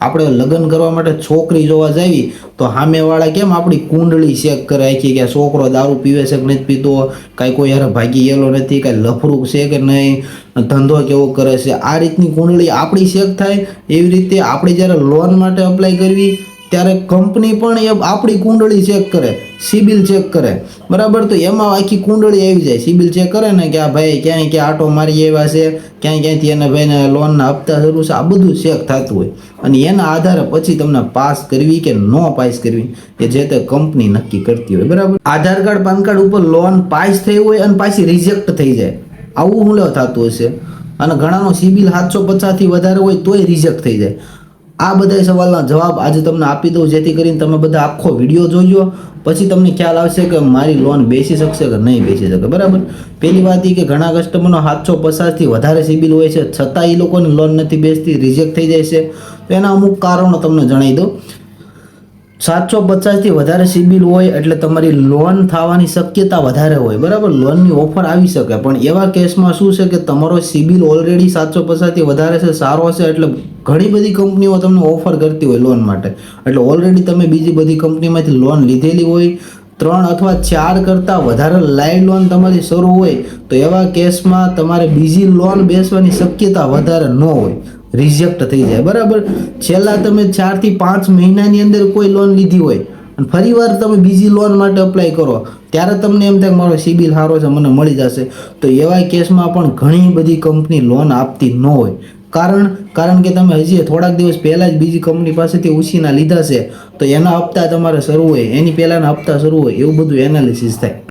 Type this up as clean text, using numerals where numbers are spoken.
આપણે લગ્ન કરવા માટે છોકરી જોવા જાવી તો સામેવાળા કેમ આપણી કુંડળી ચેક કરે આખી કે છોકરો દારૂ પીવે છે કે નથી પીતો, કાંઈ કોઈ યાર ભાગી ગયેલો નથી, કાંઈ લફરું છે કે નહીં, ધંધો કેવો કરે છે, આ રીતની કુંડળી આપણી ચેક થાય. એવી રીતે આપણે જ્યારે લોન માટે અપ્લાય કરવી ત્યારે કંપની પણ એ આપણી કુંડળી ચેક કરે, સિબિલ ચેક કરે, બરાબર. તો એમાં આખી કુંડળી આવી જાય. સિબિલ ચેક કરે ને કે આ ભાઈ ક્યાંય ક્યાં આટો મારી આવ્યા છે, ક્યાંયથી એને ભાઈને લોનના હપ્તા શરૂ છે, આ બધું ચેક થતું હોય. અને એના આધારે પછી તમને પાસ કરવી કે ન પાસ કરવી એ જે તે કંપની નક્કી કરતી હોય, બરાબર. આધાર કાર્ડ પાન કાર્ડ ઉપર લોન પાસ થઈ હોય અને પાછી રિજેક્ટ થઈ જાય, આવું હું થતું હશે. અને ઘણાનો સિબિલ 750 થી વધારે હોય તોય રિજેક્ટ થઈ જાય. આ બધા સવાલના જવાબ આજે તમને આપી દઉં, જેથી કરીને તમે બધા આખો વિડીયો જોજો, પછી તમને ખ્યાલ આવશે કે મારી લોન બેસી શકશે કે નહીં બેસી શકે, બરાબર. પહેલી વાત એ કે ઘણા કસ્ટમરનો 750 થી વધારે સિબિલ હોય છે, છતાં એ લોકોની લોન નથી બેસતી, રિજેક્ટ થઈ જાય છે. તો એના અમુક કારણો તમને જણાવી દઉં. 750 થી વધારે સિબિલ હોય એટલે તમારી લોન થવાની શક્યતા વધારે હોય, બરાબર. લોનની ઓફર આવી શકે, પણ એવા કેસમાં શું છે કે તમારો સિબિલ ઓલરેડી 750 થી વધારે છે, સારો છે, એટલે ઘણી બધી કંપનીઓ તમને ઓફર કરતી હોય લોન માટે. એટલે ઓલરેડી તમે બીજી બધી કંપનીમાંથી લોન લીધેલી હોય, 3 અથવા 4 કરતાં વધારે લાઈવ લોન તમારી શરૂ હોય, તો એવા કેસમાં તમારે બીજી લોન બેસવાની શક્યતા વધારે ન હોય, રિજેક્ટ થઈ જાય, બરાબર. છેલ્લા તમે 4 થી 5 મહિનાની અંદર કોઈ લોન લીધી હોય અને ફરીવાર તમે બીજી લોન માટે અપ્લાય કરો ત્યારે તમને એમ થાય કે મારો સિબિલ સારો છે, મને મળી જશે, તો એવા કેસમાં પણ ઘણી બધી કંપની લોન આપતી ન હોય. કારણ કે તમે હજી થોડાક દિવસ પહેલાં જ બીજી કંપની પાસેથી ઉછીના લીધા છે, તો એના હપ્તા તમારે શરૂ હોય, એની પહેલાંના હપ્તા શરૂ હોય, એવું બધું એનાલિસિસ થાય.